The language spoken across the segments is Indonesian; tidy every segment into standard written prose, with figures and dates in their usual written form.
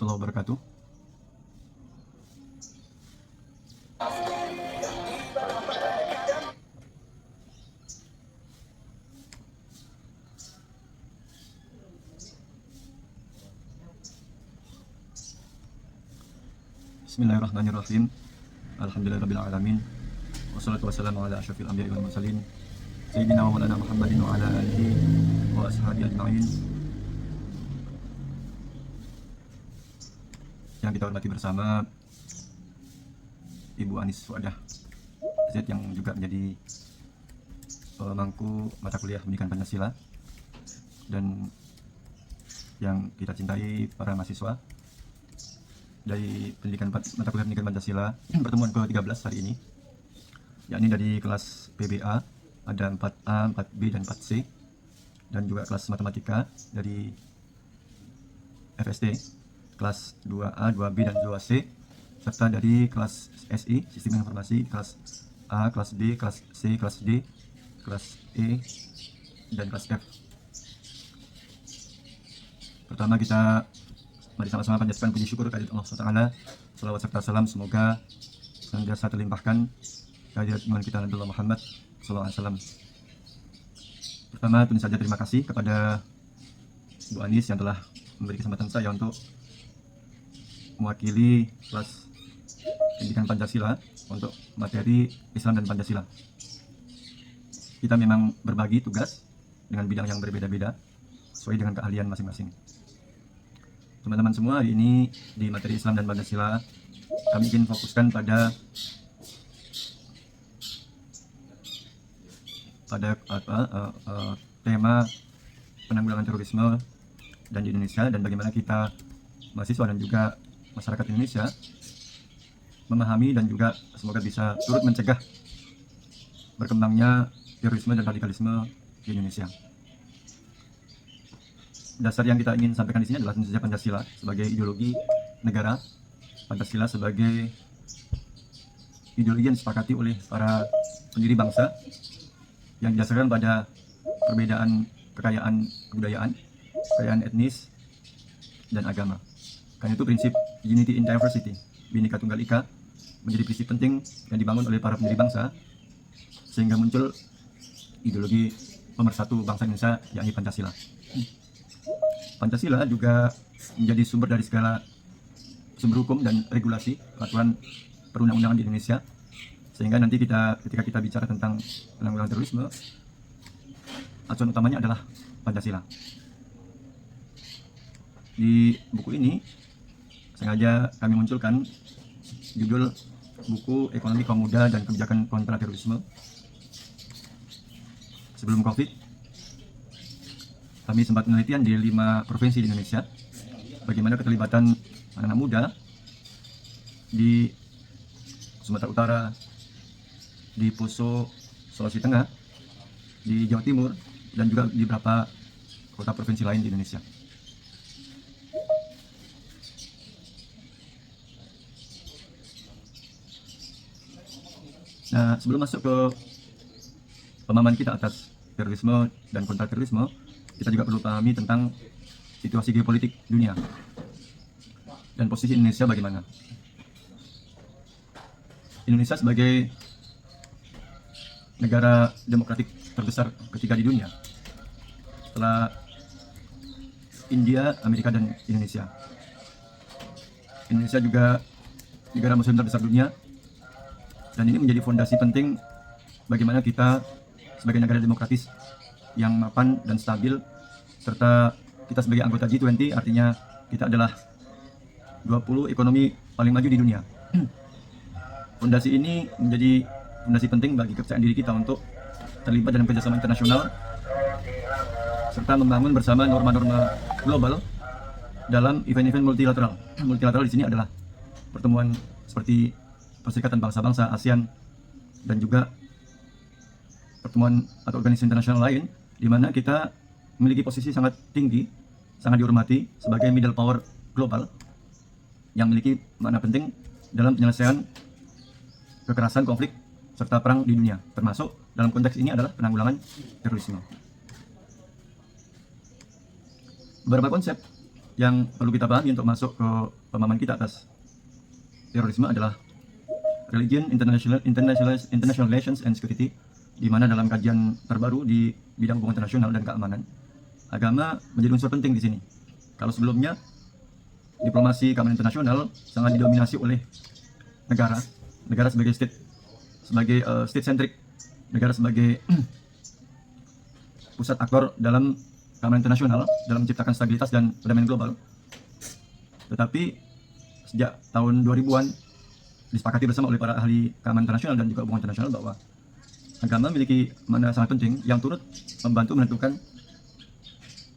warahmatullahi wabarakatuh. Bismillahirrahmanirrahim. Alhamdulillahirabbil alamin. Wassalatu wassalamu ala asyrafil anbiya'i wal mursalin. Sayyidina wa maulana Muhammadin wa ala alihi wa ashabihi ajma'in. Yang kita hormati bersama Ibu Anis Suadah Z yang juga menjadi pemangku mata kuliah pendidikan Pancasila, dan yang kita cintai para mahasiswa dari mata kuliah pendidikan Pancasila pertemuan ke-13 hari ini, yakni dari kelas PBA ada 4A, 4B, dan 4C, dan juga kelas matematika dari FSD kelas 2A, 2B, dan 2C, serta dari kelas SI Sistem Informasi kelas A, kelas B, kelas C, kelas D, kelas E, dan kelas F. Pertama kita mari sama-sama panjatkan puji syukur kehadirat Allah SWT. Salawat serta salam semoga senantiasa terlimpahkan kehadirat iman kita Nabi Muhammad SAW. Pertama tentu saja terima kasih kepada Bu Anis yang telah memberi kesempatan saya untuk mewakili kelas pendidikan Pancasila untuk materi Islam dan Pancasila. Kita memang berbagi tugas dengan bidang yang berbeda-beda sesuai dengan keahlian masing-masing. Teman-teman semua, hari ini di materi Islam dan Pancasila kami ingin fokuskan pada tema penanggulangan terorisme dan di Indonesia, dan bagaimana kita mahasiswa dan juga masyarakat Indonesia memahami dan juga semoga bisa turut mencegah berkembangnya terorisme dan radikalisme di Indonesia. Dasar yang kita ingin sampaikan di sini adalah tentu saja Pancasila sebagai ideologi negara, Pancasila sebagai ideologi yang disepakati oleh para pendiri bangsa yang didasarkan pada perbedaan kekayaan kebudayaan, kekayaan etnis, dan agama. Karena itu prinsip Unity in Diversity, Bhinneka Tunggal Ika, menjadi prinsip penting yang dibangun oleh para pendiri bangsa sehingga muncul ideologi pemersatu bangsa Indonesia, yakni Pancasila. Pancasila juga menjadi sumber dari segala sumber hukum dan regulasi peraturan perundang-undangan di Indonesia, sehingga nanti ketika kita bicara tentang penanggulangan terorisme, acuan utamanya adalah Pancasila. Di buku ini sengaja kami munculkan judul buku Ekonomi Kaum Muda dan Kebijakan Kontra Terorisme. Sebelum Covid, kami sempat penelitian di 5 provinsi di Indonesia, bagaimana keterlibatan anak-anak muda di Sumatera Utara, di Poso, Sulawesi Tengah, di Jawa Timur, dan juga di beberapa kota provinsi lain di Indonesia. Nah, sebelum masuk ke pemahaman kita atas terorisme dan kontra terorisme, kita juga perlu pahami tentang situasi geopolitik dunia dan posisi Indonesia bagaimana. Indonesia sebagai negara demokratik terbesar ketiga di dunia setelah India, Amerika, dan Indonesia. Indonesia juga negara muslim terbesar dunia, dan ini menjadi fondasi penting bagaimana kita sebagai negara demokratis yang mapan dan stabil, serta kita sebagai anggota G20, artinya kita adalah 20 ekonomi paling maju di dunia. Fondasi ini menjadi fondasi penting bagi kepercayaan diri kita untuk terlibat dalam kerjasama internasional serta membangun bersama norma-norma global dalam event-event multilateral. Multilateral di sini adalah pertemuan seperti Perserikatan Bangsa-Bangsa, ASEAN, dan juga pertemuan atau organisasi internasional lain, di mana kita memiliki posisi sangat tinggi, sangat dihormati sebagai middle power global yang memiliki makna penting dalam penyelesaian kekerasan, konflik, serta perang di dunia, termasuk dalam konteks ini adalah penanggulangan terorisme. Beberapa konsep yang perlu kita pahami untuk masuk ke pemahaman kita atas terorisme adalah Religion, International Relations and Security, di mana dalam kajian terbaru di bidang hubungan internasional dan keamanan, agama menjadi unsur penting di sini. Kalau sebelumnya diplomasi keamanan internasional sangat didominasi oleh negara sebagai state centric, negara sebagai pusat aktor dalam keamanan internasional dalam menciptakan stabilitas dan perdamaian global. Tetapi sejak tahun 2000-an disepakati bersama oleh para ahli keamanan internasional dan juga hubungan internasional bahwa agama memiliki makna sangat penting yang turut membantu menentukan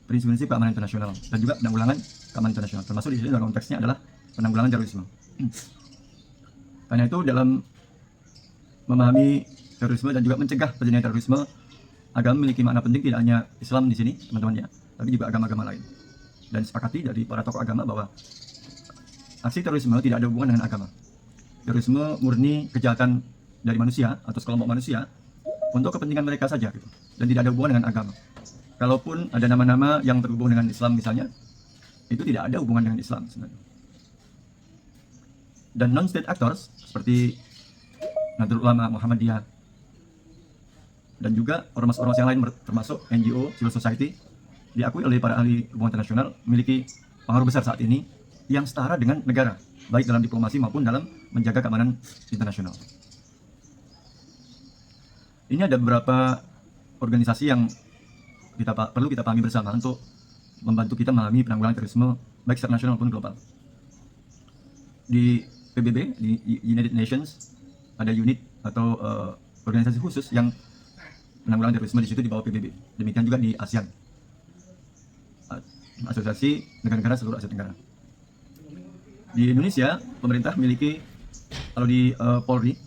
prinsip-prinsip keamanan internasional dan juga penanggulangan keamanan internasional, termasuk di sini dalam konteksnya adalah penanggulangan terorisme. Karena itu dalam memahami terorisme dan juga mencegah terjadinya terorisme, agama memiliki makna penting, tidak hanya Islam di sini teman-teman ya, tapi juga agama-agama lain. Dan disepakati dari para tokoh agama bahwa aksi terorisme tidak ada hubungan dengan agama. Terorisme murni kejahatan dari manusia atau sekelompok manusia untuk kepentingan mereka saja gitu. Dan tidak ada hubungan dengan agama. Kalaupun ada nama-nama yang terhubung dengan Islam misalnya, itu tidak ada hubungan dengan Islam sebenarnya. Dan non-state actors seperti Nahdlatul Ulama, Muhammadiyah, dan juga ormas-ormas yang lain termasuk NGO, civil society, diakui oleh para ahli hubungan internasional memiliki pengaruh besar saat ini yang setara dengan negara, baik dalam diplomasi maupun dalam menjaga keamanan internasional. Ini ada beberapa organisasi yang perlu kita pahami bersama untuk membantu kita memahami penanggulangan terorisme baik secara nasional maupun global. Di PBB, di United Nations, ada unit atau organisasi khusus yang penanggulangan terorisme, di situ di bawah PBB. Demikian juga di ASEAN, Asosiasi Negara-Negara Seluruh Asia Tenggara. Di Indonesia, pemerintah memiliki, kalau di Polri,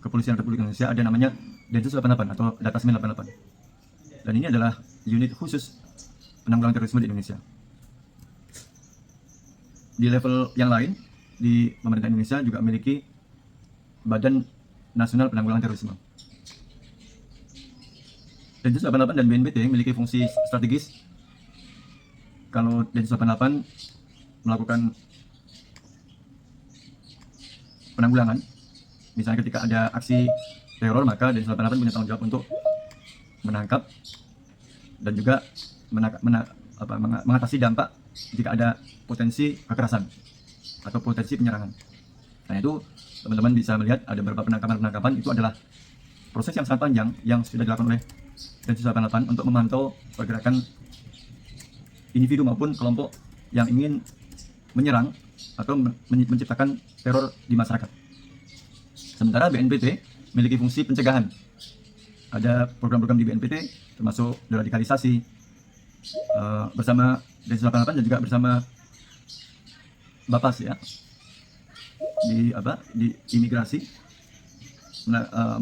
Kepolisian Republik Indonesia, ada namanya Densus 88 atau Datasmen 88. Dan ini adalah unit khusus penanggulangan terorisme di Indonesia. Di level yang lain, di pemerintah Indonesia juga memiliki Badan Nasional Penanggulangan Terorisme. Densus 88 dan BNPT memiliki fungsi strategis. Kalau Densus 88 melakukan penanggulangan, misalnya ketika ada aksi teror, maka Densus 88 punya tanggung jawab untuk menangkap dan juga mengatasi dampak jika ada potensi kekerasan atau potensi penyerangan. Nah itu teman-teman bisa melihat ada beberapa penangkapan itu adalah proses yang sangat panjang yang sudah dilakukan oleh Densus 88 untuk memantau pergerakan individu maupun kelompok yang ingin menyerang atau menciptakan teror di masyarakat. Sementara BNPT memiliki fungsi pencegahan. Ada program-program di BNPT termasuk deradikalisasi bersama Densus 88 dan juga bersama Bapas ya, di imigrasi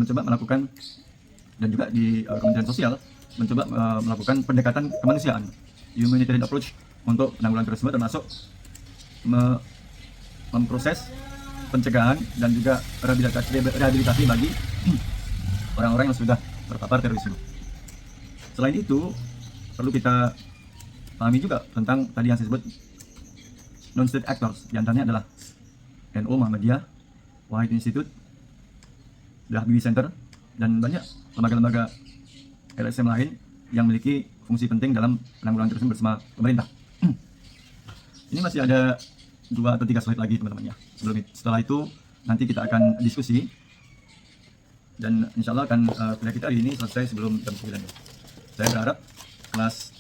mencoba melakukan, dan juga di Kementerian Sosial mencoba melakukan pendekatan kemanusiaan, humanitarian approach untuk penanggulangan terorisme, termasuk memproses pencegahan dan juga rehabilitasi bagi orang-orang yang sudah terpapar terorisme. Selain itu, perlu kita pahami juga tentang tadi yang saya sebut non-state actors, di antaranya adalah NU, Muhammadiyah, Wahid Institute, Habibie Center, dan banyak lembaga-lembaga LSM lain yang memiliki fungsi penting dalam penanggulangan terorisme bersama pemerintah. Ini masih ada 2 atau 3 slide lagi teman-teman ya. Setelah itu nanti kita akan diskusi, dan insya Allah akan kuliah kita hari ini selesai sebelum jam 9. Saya berharap kelas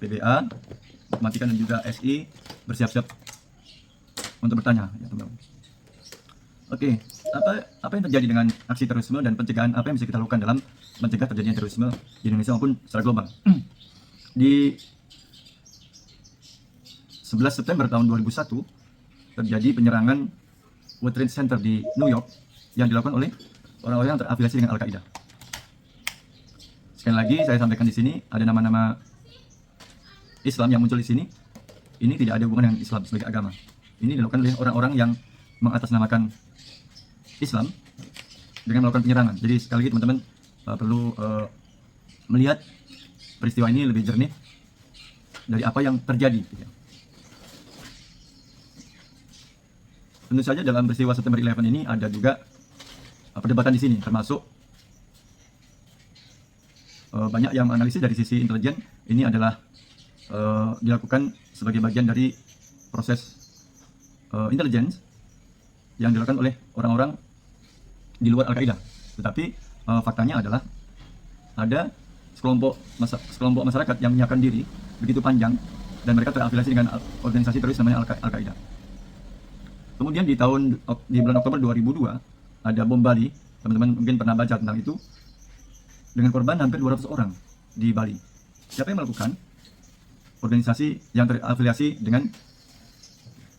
PBA, Matematika dan juga SI bersiap-siap untuk bertanya ya teman-teman. Oke, apa yang terjadi dengan aksi terorisme dan pencegahan apa yang bisa kita lakukan dalam mencegah terjadinya terorisme di Indonesia maupun secara global? Di 11 September tahun 2001 terjadi penyerangan World Trade Center di New York yang dilakukan oleh orang-orang yang terafiliasi dengan Al-Qaeda. Sekali lagi saya sampaikan di sini ada nama-nama Islam yang muncul di sini. Ini tidak ada hubungan dengan Islam sebagai agama. Ini dilakukan oleh orang-orang yang mengatasnamakan Islam dengan melakukan penyerangan. Jadi sekali lagi teman-teman perlu melihat peristiwa ini lebih jernih dari apa yang terjadi. Tentu saja dalam peristiwa September 11 ini ada juga perdebatan di sini, termasuk banyak yang menganalisis dari sisi intelijen ini adalah dilakukan sebagai bagian dari proses intelijen yang dilakukan oleh orang-orang di luar Al-Qaeda. Tetapi faktanya adalah ada sekelompok masyarakat yang menyiapkan diri begitu panjang dan mereka terafiliasi dengan organisasi teroris namanya Al-Qaeda. Kemudian di bulan Oktober 2002 ada bom Bali, teman-teman mungkin pernah baca tentang itu, dengan korban hampir 200 orang di Bali. Siapa yang melakukan? Organisasi yang terafiliasi dengan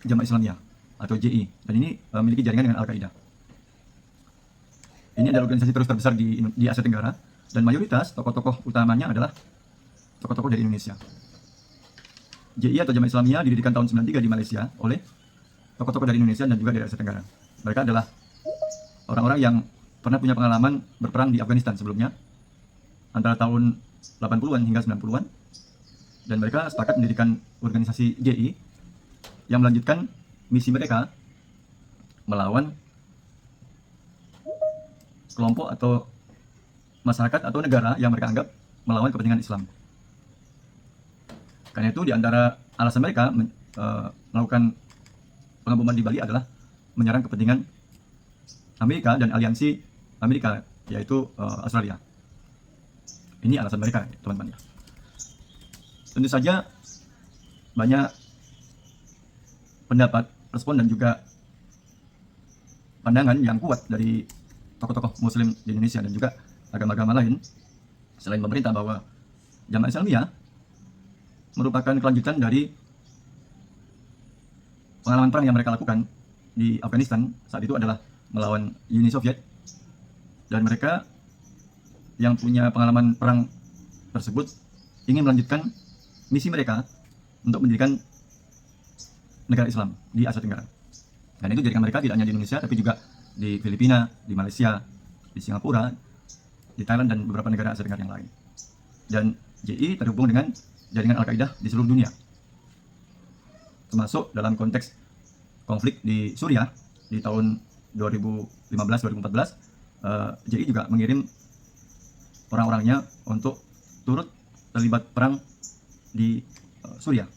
Jamaah Islamiyah atau JI, dan ini memiliki jaringan dengan Al-Qaeda. Ini adalah organisasi terus terbesar di Asia Tenggara, dan mayoritas tokoh-tokoh utamanya adalah tokoh-tokoh dari Indonesia. JI atau Jamaah Islamiyah didirikan tahun 93 di Malaysia oleh tokoh-tokoh dari Indonesia dan juga dari Asia Tenggara. Mereka adalah orang-orang yang pernah punya pengalaman berperang di Afghanistan sebelumnya, antara tahun 80-an hingga 90-an, dan mereka sepakat mendirikan organisasi JI yang melanjutkan misi mereka melawan kelompok atau masyarakat atau negara yang mereka anggap melawan kepentingan Islam. Karena itu di antara alasan mereka melakukan pengeboman di Bali adalah menyerang kepentingan Amerika dan aliansi Amerika, yaitu Australia. Ini alasan mereka, teman-teman. Tentu saja banyak pendapat, respon, dan juga pandangan yang kuat dari tokoh-tokoh Muslim di Indonesia dan juga agama-agama lain selain pemerintah bahwa Jamaah Islamiyah merupakan kelanjutan dari pengalaman perang yang mereka lakukan di Afghanistan. Saat itu adalah melawan Uni Soviet, dan mereka yang punya pengalaman perang tersebut ingin melanjutkan misi mereka untuk mendirikan negara Islam di Asia Tenggara. Dan itu jaringan mereka tidak hanya di Indonesia, tapi juga di Filipina, di Malaysia, di Singapura, di Thailand, dan beberapa negara Asia Tenggara yang lain. Dan JI terhubung dengan jaringan Al-Qaeda di seluruh dunia, termasuk dalam konteks konflik di Suriah di tahun 2015-2014. JI juga mengirim orang-orangnya untuk turut terlibat perang di Suriah.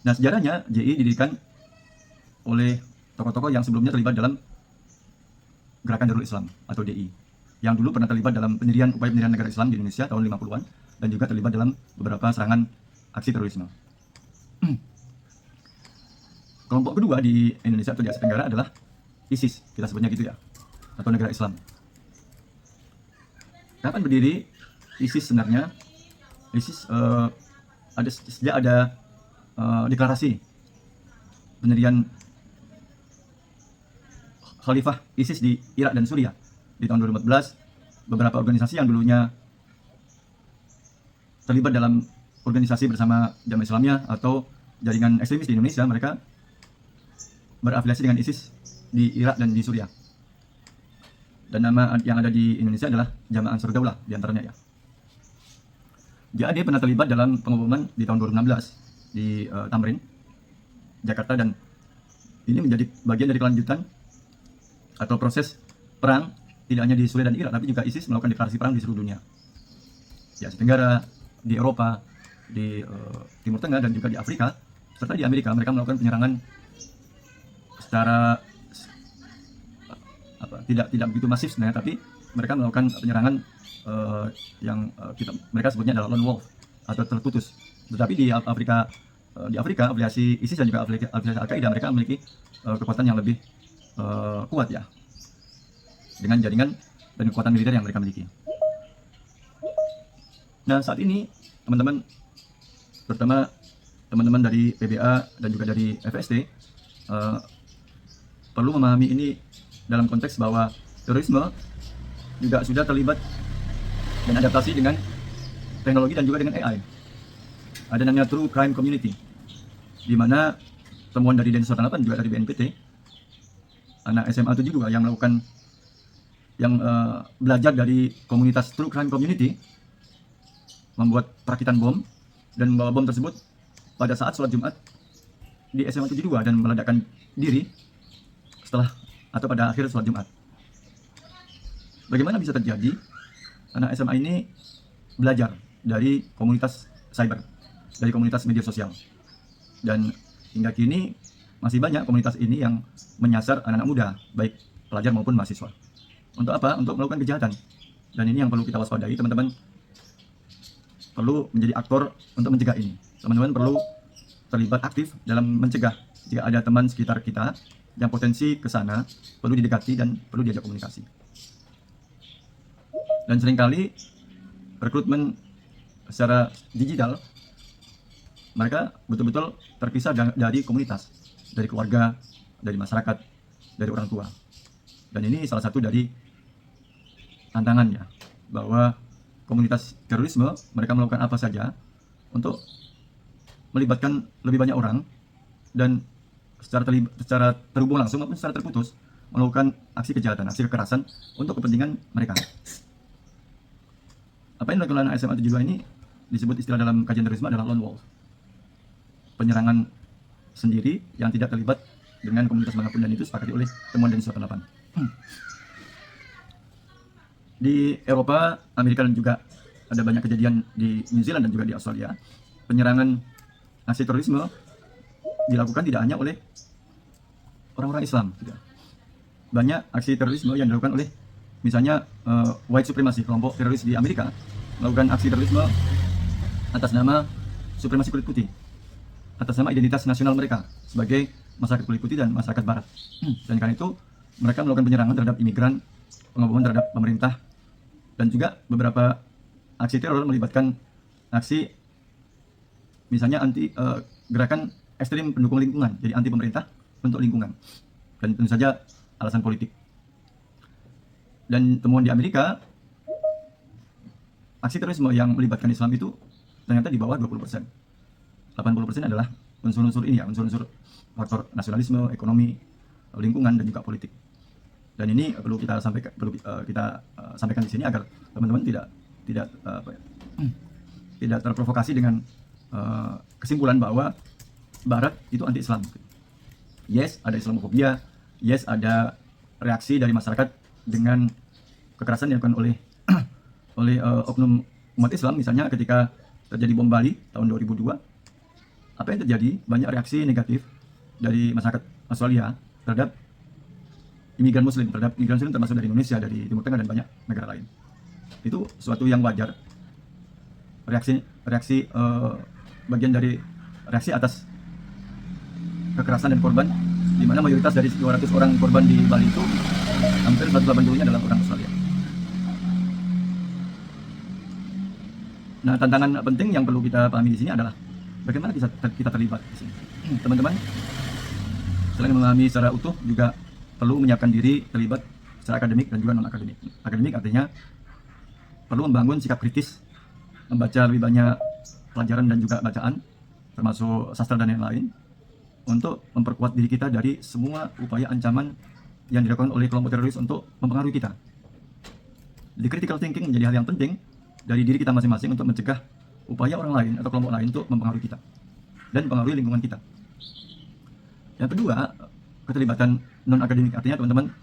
Nah, sejarahnya JI didirikan oleh tokoh-tokoh yang sebelumnya terlibat dalam Gerakan Darul Islam atau DI, yang dulu pernah terlibat dalam upaya pendirian negara Islam di Indonesia tahun 50-an, dan juga terlibat dalam beberapa serangan aksi terorisme. Kelompok kedua di Indonesia atau di Asia Tenggara adalah ISIS, kita sebutnya gitu ya, atau negara Islam. Kapan berdiri ISIS sebenarnya? ISIS sejak ada deklarasi pendirian Khalifah ISIS di Irak dan Suriah di tahun 2014. Beberapa organisasi yang dulunya terlibat dalam organisasi bersama Jamaah Islamiyah atau jaringan ekstremis di Indonesia, mereka berafiliasi dengan ISIS di Irak dan di Suriah. Dan nama yang ada di Indonesia adalah Jamaah Ansar Daulah diantaranya ya. JAD pernah terlibat dalam pengeboman di tahun 2016 di Tamrin, Jakarta, dan ini menjadi bagian dari kelanjutan atau proses perang tidak hanya di Suriah dan Irak, tapi juga ISIS melakukan deklarasi perang di seluruh dunia, di Asia Tenggara, di Eropa, di Timur Tengah, dan juga di Afrika, serta di Amerika. Mereka melakukan penyerangan secara tidak begitu masif sebenarnya, tapi mereka melakukan penyerangan yang mereka sebutnya adalah lone wolf atau terputus. Tetapi di Afrika afiliasi ISIS dan juga afiliasi Al-Qaeda, mereka memiliki kekuatan yang lebih kuat ya, dengan jaringan dan kekuatan militer yang mereka miliki. Nah, saat ini teman-teman, terutama teman-teman dari PBA dan juga dari FST, perlu memahami ini dalam konteks bahwa terorisme juga sudah terlibat dan adaptasi dengan teknologi dan juga dengan AI. Ada namanya True Crime Community, di mana temuan dari Densus 88 juga dari BNPT, anak SMA 7 juga yang melakukan belajar dari komunitas True Crime Community, membuat perakitan bom dan membawa bom tersebut pada saat sholat Jumat di SMA 72 dan meledakkan diri setelah atau pada akhir sholat Jumat. Bagaimana bisa terjadi? Anak SMA ini belajar dari komunitas cyber, dari komunitas media sosial, dan hingga kini masih banyak komunitas ini yang menyasar anak-anak muda, baik pelajar maupun mahasiswa. Untuk apa? Untuk melakukan kejahatan. Dan ini yang perlu kita waspadai, teman-teman. Perlu menjadi aktor untuk mencegah ini. Teman-teman perlu terlibat aktif dalam mencegah. Jika ada teman sekitar kita yang potensi ke sana, perlu didekati dan perlu diajak komunikasi. Dan seringkali rekrutmen secara digital, mereka betul-betul terpisah dari komunitas, dari keluarga, dari masyarakat, dari orang tua. Dan ini salah satu dari tantangannya, bahwa komunitas terorisme mereka melakukan apa saja untuk melibatkan lebih banyak orang dan secara terhubung langsung maupun secara terputus melakukan aksi kejahatan, aksi kekerasan untuk kepentingan mereka. Apa yang dilakukan anak SMA 72 ini disebut istilah dalam kajian terorisme adalah lone wolf. Penyerangan sendiri yang tidak terlibat dengan komunitas manapun, dan itu disepakati oleh temuan Densus 88. Di Eropa, Amerika, dan juga ada banyak kejadian di New Zealand dan juga di Australia. Penyerangan aksi terorisme dilakukan tidak hanya oleh orang-orang Islam. Banyak aksi terorisme yang dilakukan oleh misalnya white supremacy, kelompok teroris di Amerika melakukan aksi terorisme atas nama supremasi kulit putih, atas nama identitas nasional mereka sebagai masyarakat kulit putih dan masyarakat barat. Dan karena itu mereka melakukan penyerangan terhadap imigran, pengeboman terhadap pemerintah, dan juga beberapa aksi teror melibatkan aksi misalnya gerakan ekstrim pendukung lingkungan, jadi anti pemerintah untuk lingkungan, dan tentu saja alasan politik. Dan temuan di Amerika, aksi terorisme yang melibatkan Islam itu ternyata di bawah 20%. 80% adalah unsur-unsur ini ya, unsur-unsur faktor nasionalisme, ekonomi, lingkungan, dan juga politik. Dan ini perlu kita sampaikan di sini agar teman-teman tidak terprovokasi dengan kesimpulan bahwa Barat itu anti-Islam. Yes, ada Islamofobia. Yes, ada reaksi dari masyarakat dengan kekerasan yang dilakukan oleh oknum umat Islam. Misalnya ketika terjadi bom Bali tahun 2002, apa yang terjadi? Banyak reaksi negatif dari masyarakat Australia terhadap imigran Muslim, termasuk dari Indonesia, dari Timur Tengah, dan banyak negara lain. Itu suatu yang wajar. Reaksi bagian dari reaksi atas kekerasan dan korban, di mana mayoritas dari 200 orang korban di Bali itu hampir 180-nya adalah orang Australia. Nah, tantangan penting yang perlu kita pahami di sini adalah bagaimana bisa kita terlibat di sini. Teman-teman, selain memahami secara utuh, juga perlu menyiapkan diri terlibat secara akademik dan juga non-akademik. Akademik artinya perlu membangun sikap kritis, membaca lebih banyak pelajaran dan juga bacaan, termasuk sastra dan yang lain, untuk memperkuat diri kita dari semua upaya ancaman yang dilakukan oleh kelompok teroris untuk mempengaruhi kita. Jadi critical thinking menjadi hal yang penting dari diri kita masing-masing untuk mencegah upaya orang lain atau kelompok lain untuk mempengaruhi kita dan mempengaruhi lingkungan kita. Yang kedua, keterlibatan non-akademik artinya teman-teman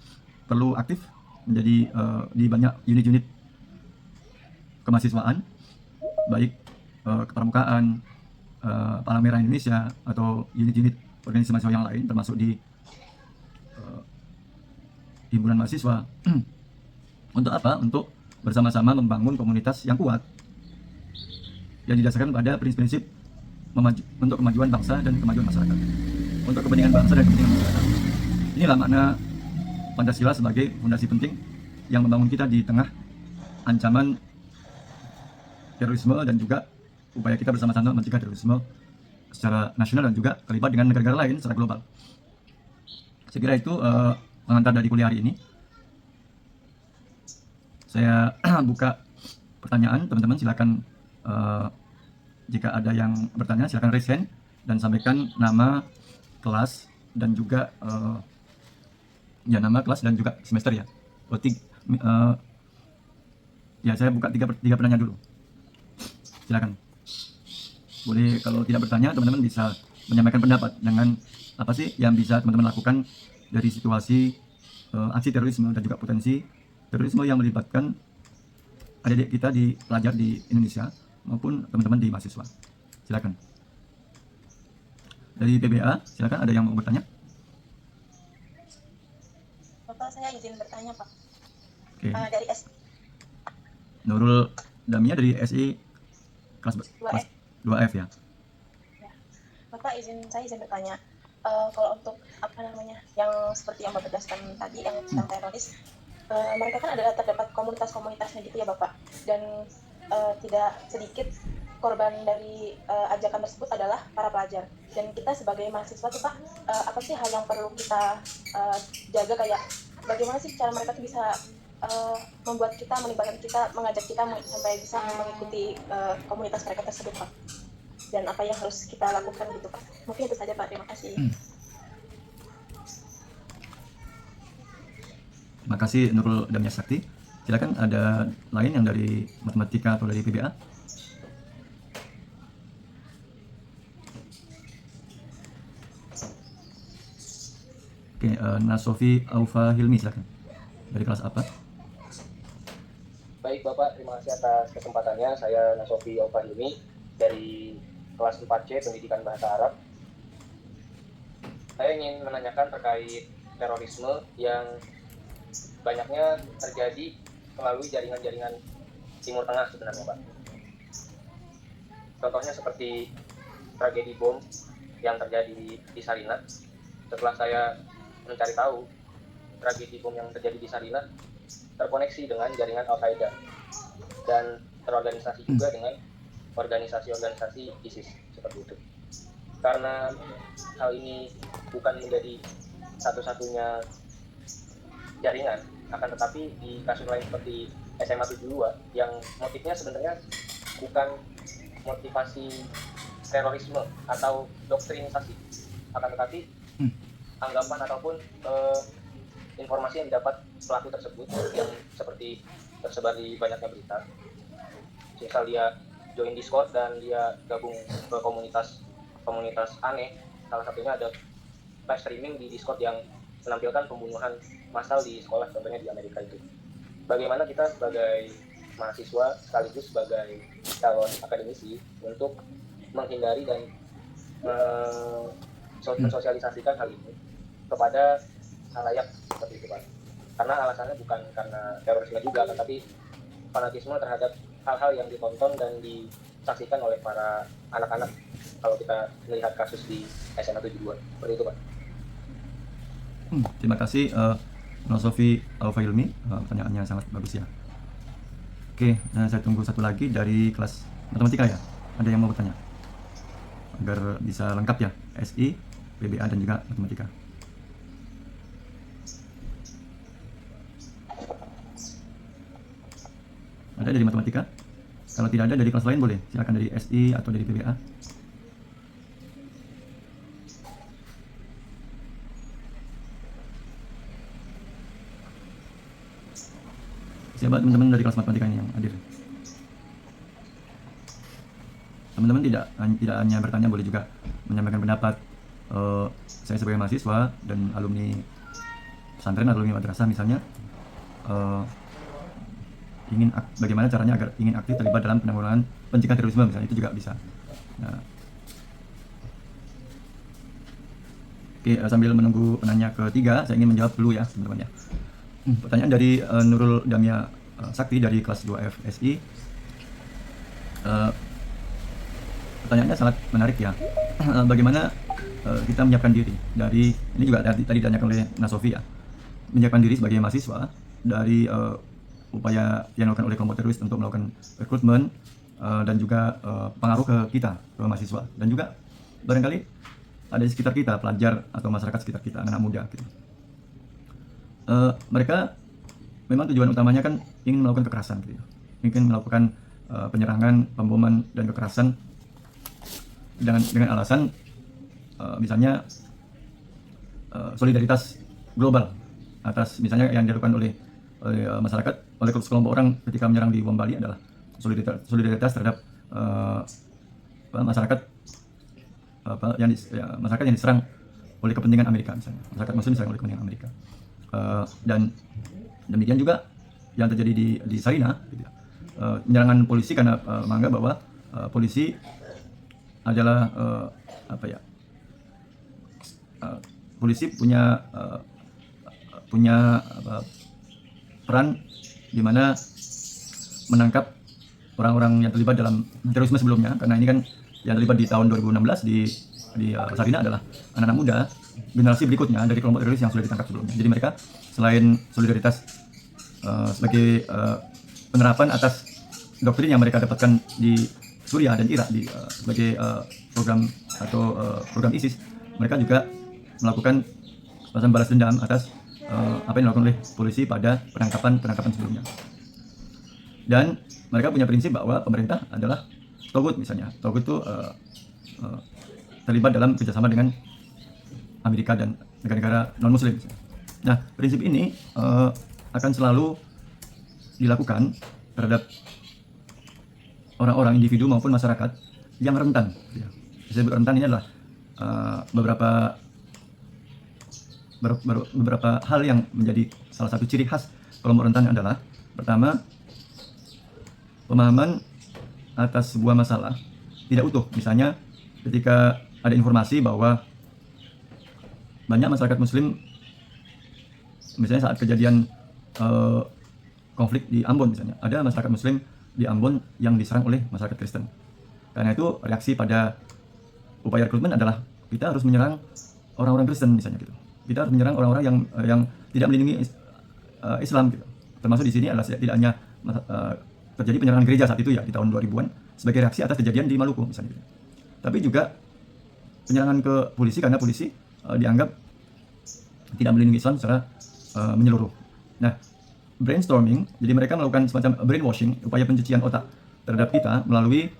perlu aktif menjadi di banyak unit-unit kemahasiswaan, baik kepramukaan, Palang Merah Indonesia, atau unit-unit organisasi mahasiswa yang lain, termasuk di himpunan mahasiswa. Untuk apa? Untuk bersama-sama membangun komunitas yang kuat yang didasarkan pada prinsip-prinsip untuk kemajuan bangsa dan kemajuan masyarakat, untuk kepentingan bangsa dan kepentingan masyarakat. Inilah makna Pancasila sebagai fondasi penting yang membangun kita di tengah ancaman terorisme dan juga upaya kita bersama-sama mencegah terorisme secara nasional dan juga terlibat dengan negara-negara lain secara global. Saya kira itu pengantar dari kuliah hari ini. Saya buka pertanyaan, teman-teman silakan jika ada yang bertanya silakan raise hand dan sampaikan nama, kelas, dan juga nama kelas dan juga semester ya. Ya, saya buka tiga penanya dulu. Silakan. boleh kalau tidak bertanya, teman-teman bisa menyampaikan pendapat dengan apa sih yang bisa teman-teman lakukan dari situasi aksi terorisme dan juga potensi terorisme yang melibatkan adik-adik kita di pelajar di Indonesia maupun teman-teman di mahasiswa. Silakan. Dari PBA, silakan, ada yang mau bertanya? Bapak, saya izin bertanya, Pak. Oke. Dari S Nurul Damia dari SI kelas 2F. 2F ya. Bapak, saya izin bertanya. Kalau untuk apa namanya, yang seperti yang Bapak jelaskan tadi, yang tentang teroris, mereka kan terdapat komunitas-komunitasnya gitu ya Bapak, dan tidak sedikit korban dari ajakan tersebut adalah para pelajar. Dan kita sebagai mahasiswa tuh Pak, apa sih hal yang perlu kita jaga, kayak bagaimana sih cara mereka tuh bisa membuat kita, melibatkan kita, mengajak kita sampai bisa mengikuti komunitas mereka tersebut Pak, dan apa yang harus kita lakukan gitu Pak. Mungkin itu saja Pak, terima kasih. Terima kasih Nurul Damia Sakti. Silakan, ada lain yang dari matematika atau dari PBA? Oke, Nasofi Aufa Hilmi, silakan. Dari kelas apa? Baik Bapak, terima kasih atas kesempatannya. Saya Nasofi Aufa Hilmi dari kelas 4C Pendidikan Bahasa Arab. Saya ingin menanyakan terkait terorisme yang banyaknya terjadi melalui jaringan-jaringan Timur Tengah sebenarnya Pak. Contohnya seperti tragedi bom yang terjadi di Sarinah. Setelah saya mencari tahu, tragedi bom yang terjadi di Sarinah terkoneksi dengan jaringan Al-Qaeda dan terorganisasi juga dengan organisasi-organisasi ISIS seperti itu. Karena hal ini bukan menjadi satu-satunya jaringan, akan tetapi di kasus lain seperti SMA 72 yang motifnya sebenarnya bukan motivasi terorisme atau doktrinisasi, akan tetapi anggapan ataupun informasi yang didapat pelaku tersebut yang seperti tersebar di banyaknya berita. Misal dia join Discord dan dia gabung ke komunitas aneh, salah satunya ada live streaming di Discord yang menampilkan pembunuhan massal di sekolah, contohnya di Amerika itu. Bagaimana kita sebagai mahasiswa sekaligus sebagai calon akademisi untuk menghindari dan mensosialisasikan hal ini kepada halayak seperti itu Pak. Karena alasannya bukan karena terorisme juga, tapi fanatisme terhadap hal-hal yang ditonton dan disaksikan oleh para anak-anak kalau kita melihat kasus di SMA 72. Seperti itu Pak. Terima kasih Nosofi Alfailmi, pertanyaannya sangat bagus ya. Oke, saya tunggu satu lagi dari kelas matematika ya. Ada yang mau bertanya? Agar bisa lengkap ya, SI, PBA dan juga matematika. Ada dari matematika? Kalau tidak ada dari kelas lain boleh, silakan dari SI atau dari PBA. Siapa teman-teman dari kelas matematika ini yang hadir? Teman-teman tidak hanya bertanya, boleh juga menyampaikan pendapat. Saya sebagai mahasiswa dan alumni pesantren, alumni madrasah misalnya, bagaimana caranya agar ingin aktif terlibat dalam penanggulangan pencegahan terorisme misalnya, itu juga bisa. Nah, oke, sambil menunggu penanya ketiga, saya ingin menjawab dulu ya teman-teman ya. Pertanyaan dari Nurul Damia Sakti dari kelas 2F SI. Pertanyaannya sangat menarik ya. Bagaimana kita menyiapkan diri dari, ini juga tadi ditanyakan oleh Nasofi ya, menyiapkan diri sebagai mahasiswa dari upaya yang dilakukan oleh kelompok teroris untuk melakukan rekrutmen dan juga pengaruh ke kita, ke mahasiswa, dan juga barangkali ada di sekitar kita, pelajar atau masyarakat sekitar kita, anak muda gitu. Mereka memang tujuan utamanya kan ingin melakukan kekerasan gitu, ingin melakukan penyerangan, pemboman dan kekerasan dengan alasan misalnya solidaritas global atas misalnya yang dilakukan oleh masyarakat, oleh sekelompok orang ketika menyerang di bom Bali adalah solidaritas terhadap masyarakat masyarakat yang diserang oleh kepentingan Amerika, misalnya masyarakat Muslim diserang oleh kepentingan Amerika. Dan demikian juga yang terjadi di Sarinah, gitu ya. Penyerangan polisi karena menganggap bahwa polisi adalah polisi punya peran di mana menangkap orang-orang yang terlibat dalam terorisme sebelumnya, karena ini kan yang terlibat di tahun 2016 di Sarinah adalah anak-anak muda generasi berikutnya dari kelompok teroris yang sudah ditangkap sebelumnya. Jadi mereka selain solidaritas sebagai penerapan atas doktrin yang mereka dapatkan di Suriah dan Irak sebagai program program ISIS, mereka juga melakukan semacam balas dendam atas apa yang dilakukan oleh polisi pada penangkapan sebelumnya. Dan mereka punya prinsip bahwa pemerintah adalah togut, misalnya togut itu terlibat dalam kerjasama dengan Amerika dan negara-negara non-Muslim. Nah, prinsip ini akan selalu dilakukan terhadap orang-orang, individu maupun masyarakat yang rentan. Disebut rentan ini adalah beberapa hal yang menjadi salah satu ciri khas kelompok rentan adalah: pertama, pemahaman atas sebuah masalah tidak utuh. Misalnya ketika ada informasi bahwa banyak masyarakat Muslim, misalnya saat kejadian konflik di Ambon, misalnya ada masyarakat Muslim di Ambon yang diserang oleh masyarakat Kristen. Karena itu reaksi pada upaya rekrutmen adalah kita harus menyerang orang-orang Kristen, misalnya gitu. Kita harus menyerang orang-orang yang tidak melindungi Islam gitu. Termasuk di sini adalah tidak hanya terjadi penyerangan gereja saat itu ya di tahun 2000-an sebagai reaksi atas kejadian di Maluku misalnya gitu. Tapi juga penyerangan ke polisi karena polisi dianggap tidak melindungi Islam secara menyeluruh. Nah, brainstorming, jadi mereka melakukan semacam brainwashing, upaya pencucian otak terhadap kita melalui,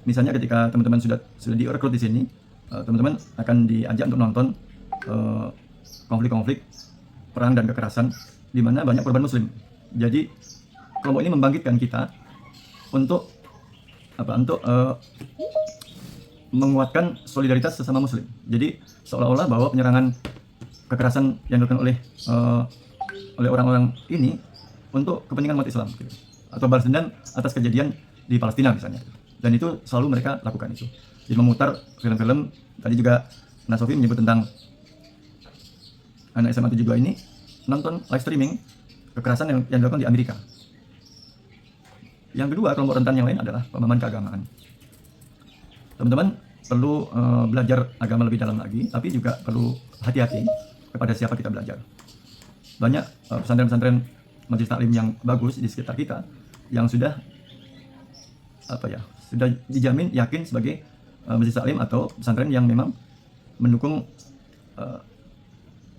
misalnya ketika teman-teman sudah direkrut di sini, teman-teman akan diajak untuk nonton konflik-konflik perang dan kekerasan di mana banyak korban Muslim. Jadi kelompok ini membangkitkan kita untuk menguatkan solidaritas sesama Muslim. Jadi seolah-olah bahwa penyerangan kekerasan yang dilakukan oleh orang-orang ini untuk kepentingan umat Islam gitu. Atau balas dendam atas kejadian di Palestina misalnya. Dan itu selalu mereka lakukan itu. Jadi memutar film-film, tadi juga Nasofi menyebut tentang anak SMA 72 ini nonton live streaming kekerasan yang dilakukan di Amerika. Yang kedua, kelompok rentan yang lain adalah pemahaman keagamaan. Teman-teman perlu belajar agama lebih dalam lagi, tapi juga perlu hati-hati kepada siapa kita belajar. Banyak pesantren-pesantren majelis taklim yang bagus di sekitar kita yang sudah sudah dijamin yakin sebagai majelis taklim atau pesantren yang memang mendukung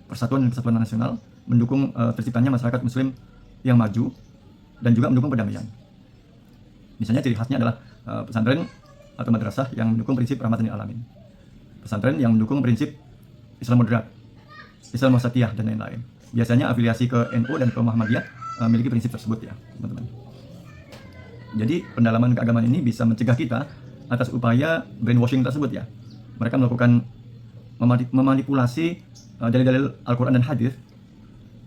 persatuan dan kesatuan nasional, mendukung terciptanya masyarakat Muslim yang maju dan juga mendukung perdamaian. Misalnya ciri khasnya adalah pesantren atau madrasah yang mendukung prinsip rahmatan lil alamin, pesantren yang mendukung prinsip Islam moderat, Islam wasatiyah dan lain-lain. Biasanya afiliasi ke NU dan ke Muhammadiyah memiliki prinsip tersebut ya, teman-teman. Jadi pendalaman keagamaan ini bisa mencegah kita atas upaya brainwashing tersebut ya. Mereka melakukan memanipulasi dalil-dalil Al-Quran dan Hadis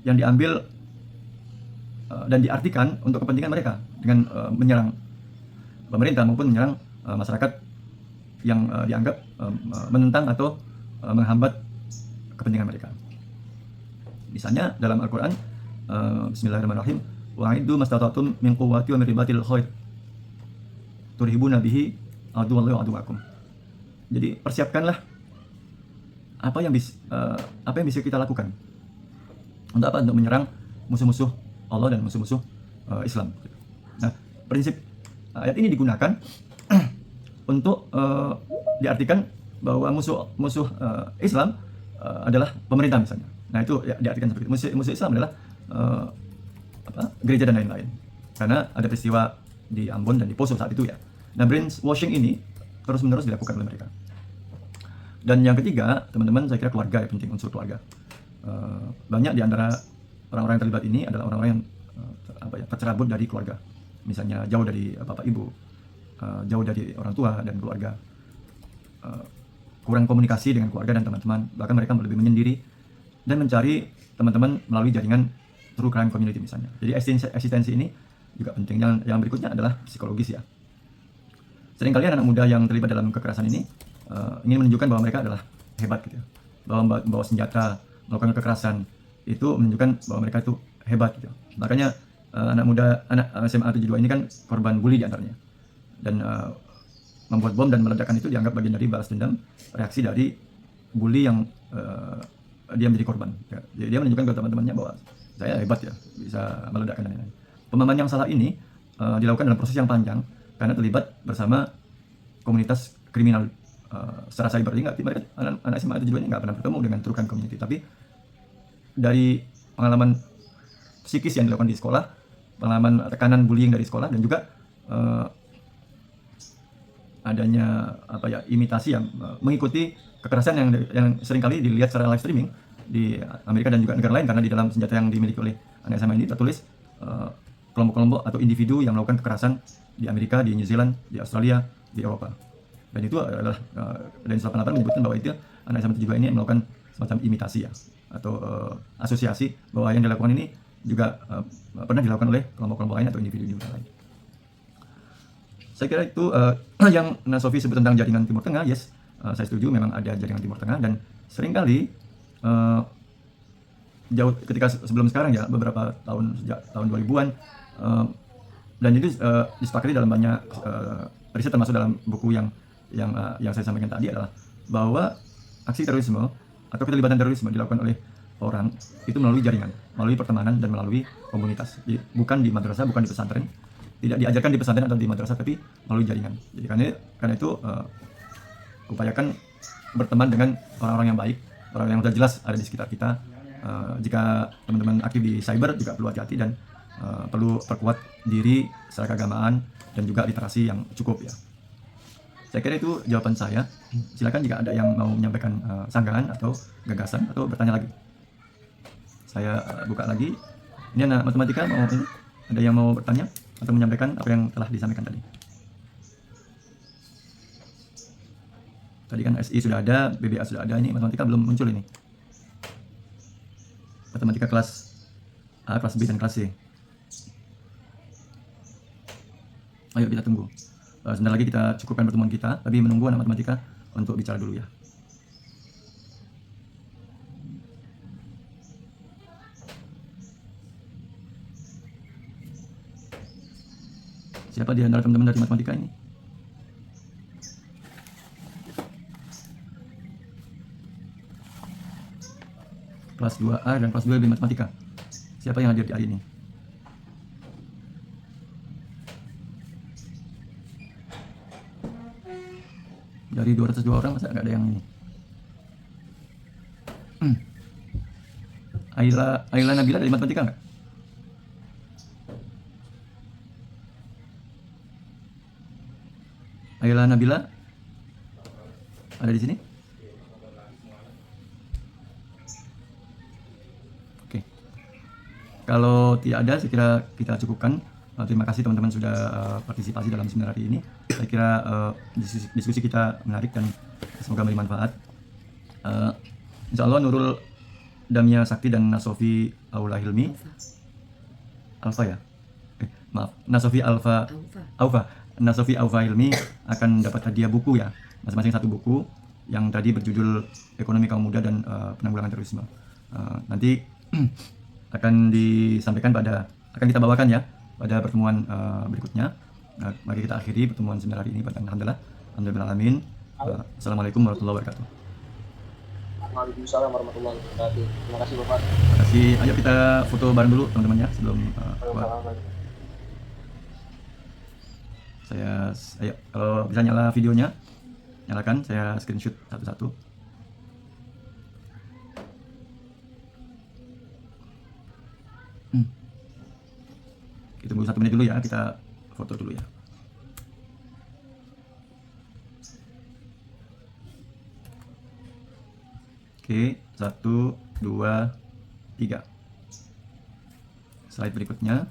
yang diambil dan diartikan untuk kepentingan mereka dengan menyerang pemerintah maupun menyerang masyarakat yang dianggap menentang atau menghambat kepentingan mereka. Misalnya dalam Al-Quran, Bismillahirrahmanirrahim, wa'iddu mastata'tum min quwwati wa min ribatil khair turhibuna bihi aduwallahi wa aduwakum. Jadi persiapkanlah apa yang bisa kita lakukan untuk apa? Untuk menyerang musuh-musuh Allah dan musuh-musuh Islam. Nah, prinsip ayat ini digunakan untuk diartikan bahwa musuh Islam adalah pemerintah misalnya. Nah, itu ya, diartikan seperti itu. Musuh Islam adalah gereja dan lain-lain. Karena ada peristiwa di Ambon dan di Poso saat itu ya. Nah, brainwashing ini terus-menerus dilakukan oleh mereka. Dan yang ketiga, teman-teman, saya kira keluarga ya, penting, unsur keluarga. Banyak di antara orang-orang yang terlibat ini adalah orang-orang yang tercerabut dari keluarga. Misalnya jauh dari bapak ibu, jauh dari orang tua dan keluarga, kurang komunikasi dengan keluarga dan teman-teman, bahkan mereka lebih menyendiri dan mencari teman-teman melalui jaringan true crime community misalnya. Jadi eksistensi ini juga penting. Yang berikutnya adalah psikologis ya. Seringkali anak muda yang terlibat dalam kekerasan ini ingin menunjukkan bahwa mereka adalah hebat gitu ya. Bahwa membawa senjata, melakukan kekerasan itu menunjukkan bahwa mereka itu hebat gitu. Makanya anak SMA 72 ini kan korban bully di antaranya. Dan membuat bom dan meledakkan itu dianggap bagian dari balas dendam, reaksi dari bully yang dia menjadi korban. Ya, dia menunjukkan ke teman-temannya bahwa saya hebat ya, bisa meledakkan dan lain-lain. Pemahaman yang salah ini dilakukan dalam proses yang panjang karena terlibat bersama komunitas kriminal secara cyber. Jadi mereka anak SMA 72 ini nggak pernah bertemu dengan true crime community, tapi dari pengalaman psikis yang dilakukan di sekolah, pengalaman tekanan bullying dari sekolah, dan juga adanya imitasi yang mengikuti kekerasan yang seringkali dilihat secara live streaming di Amerika dan juga negara lain, karena di dalam senjata yang dimiliki oleh anak SMA ini tertulis kelompok-kelompok atau individu yang melakukan kekerasan di Amerika, di New Zealand, di Australia, di Eropa. Dan itu adalah Densus 88 menyebutkan bahwa itu anak SMA 72 ini melakukan semacam imitasi ya, atau asosiasi bahwa yang dilakukan ini juga pernah dilakukan oleh kelompok-kelompok lain atau individu lain. Saya kira itu yang Nasofi sebut tentang jaringan Timur Tengah. Yes, saya setuju, memang ada jaringan Timur Tengah, dan seringkali jauh ketika sebelum sekarang ya, beberapa tahun sejak tahun 2000-an, dan itu disepakati dalam banyak riset, termasuk dalam buku yang saya sampaikan tadi, adalah bahwa aksi terorisme atau keterlibatan terorisme dilakukan oleh orang itu melalui jaringan, melalui pertemanan dan melalui komunitas. Jadi, bukan di madrasah, bukan di pesantren, tidak diajarkan di pesantren atau di madrasah, tapi melalui jaringan. Jadi karena itu upayakan berteman dengan orang-orang yang baik, orang yang sudah jelas ada di sekitar kita. Jika teman-teman aktif di cyber juga perlu hati-hati dan perlu perkuat diri secara keagamaan dan juga literasi yang cukup ya. Saya kira itu jawaban saya. Silakan jika ada yang mau menyampaikan sanggahan atau gagasan atau bertanya lagi. Saya buka lagi. Ini anak matematika mau ini, ada yang mau bertanya atau menyampaikan apa yang telah disampaikan tadi. Tadi kan SI sudah ada, BBA sudah ada, ini matematika belum muncul ini. Matematika kelas A, kelas B, dan kelas C. Ayo kita tunggu. Sebentar lagi kita cukupkan pertemuan kita, tapi menunggu anak matematika untuk bicara dulu ya. Siapa di antara teman-teman dari matematika ini? Kelas 2A dan kelas 2B matematika. Siapa yang hadir di hari ini? Dari 202 orang masa nggak ada yang ini? Ayla Nabila dari matematika nggak? Ayla Nabila ada di sini? Oke. Kalau tidak ada, saya kira kita cukupkan. Terima kasih teman-teman sudah partisipasi dalam seminar hari ini. Saya kira diskusi kita menarik dan semoga beri manfaat. Insya Allah Nurul Damia Sakti dan Nasofi Aula Hilmi Alfa ya? Maaf, Nasofi Aufa Nasofi Aufa Hilmi akan dapat hadiah buku ya, masing-masing satu buku yang tadi berjudul Ekonomi Kaum Muda dan Penanggulangan Terorisme. Nanti akan disampaikan akan kita bawakan ya pada pertemuan berikutnya. Mari kita akhiri pertemuan seminar hari ini. Alhamdulillahirrahmanirrahim. Assalamualaikum warahmatullahi wabarakatuh. Waalaikumsalam warahmatullahi wabarakatuh. Terima kasih Bapak. Terima kasih. Ayo kita foto bareng dulu teman-teman ya sebelum keluar. Ayo kalau bisa nyala videonya, nyalakan. Saya screenshot satu-satu. Kita tunggu 1 menit dulu ya, kita foto dulu ya. Oke, 1, 2, 3. Slide berikutnya.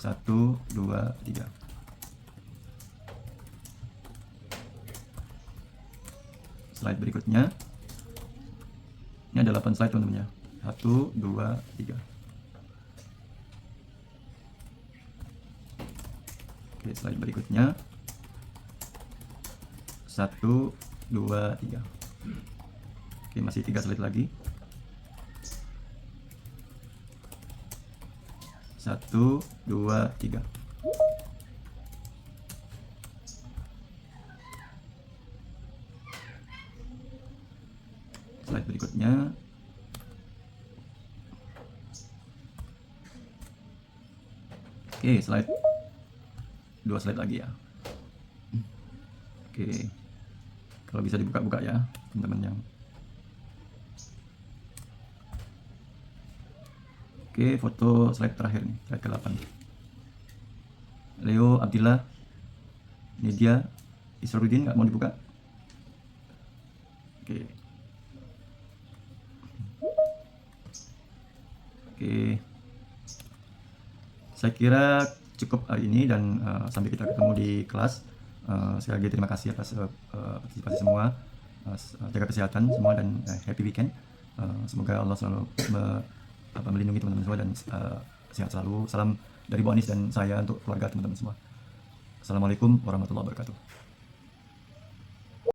1, 2, 3. slide berikutnya. Ini ada 8 slide teman-teman ya. 1, 2, 3. Oke, slide berikutnya. 1, 2, 3. Oke, masih 3 slide lagi. 1, 2, 3. Slide berikutnya. Oke, slide 2 slide lagi ya. Oke, kalau bisa dibuka-buka ya teman-teman yang. Oke, foto slide terakhir nih, slide ke-8. Leo Abdillah, Nidia Isrudin, nggak mau dibuka? Oke. Oke. Saya kira cukup hari ini dan sampai kita ketemu di kelas. Sekali lagi terima kasih atas partisipasi semua. Jaga kesehatan semua dan happy weekend. Semoga Allah selalu melindungi teman-teman semua dan sehat selalu. Salam dari Bu Anis dan saya untuk keluarga teman-teman semua. Assalamualaikum warahmatullahi wabarakatuh.